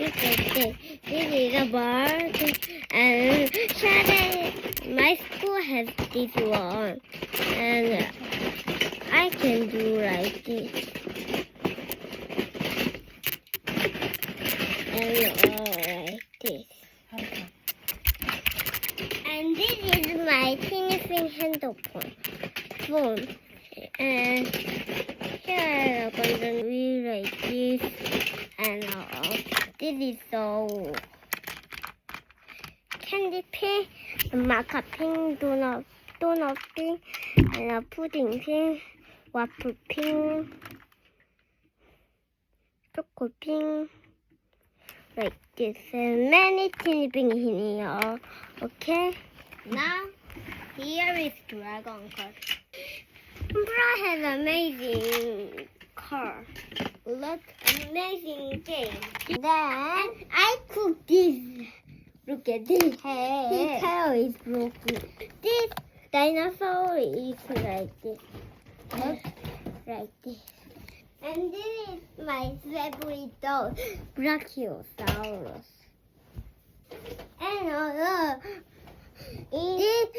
Look at this. This is a bird. And Shadow, my school has this one. And I can do like this. And like this. And this is my teeny thin handphone. And here I'm going to read like this. And this is so candy pink, maca pink, donut pink, and a pudding pink, waffle pink, choco pink, like this, and many teeny pink in here. Okay. Now here is dragon car. Umbra has amazing car. Look, amazing game. Then I cook this. Look at this. His tail is broken. This dinosaur is like this. Look, like this. And this is my favorite dog, Brachiosaurus. And this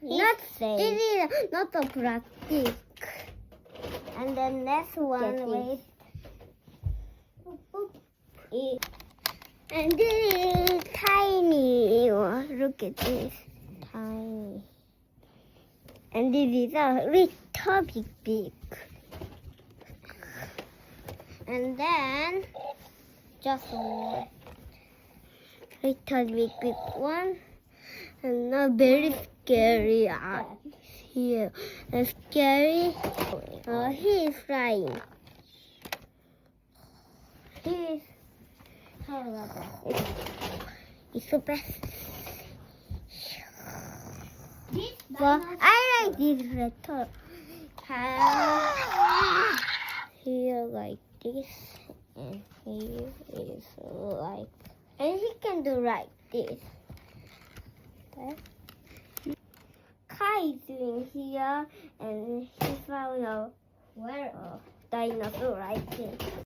is not a plastic. And the next one is. And this is tiny. Look at this. Tiny. And this is a little big. And then just one. Little big one. And a very scary here. And scary. He is flying. It's so best. Well, I like this letter. Here like this, and here is like, and he can do like this. Okay. Kai is doing here, and he found a dinosaur right here.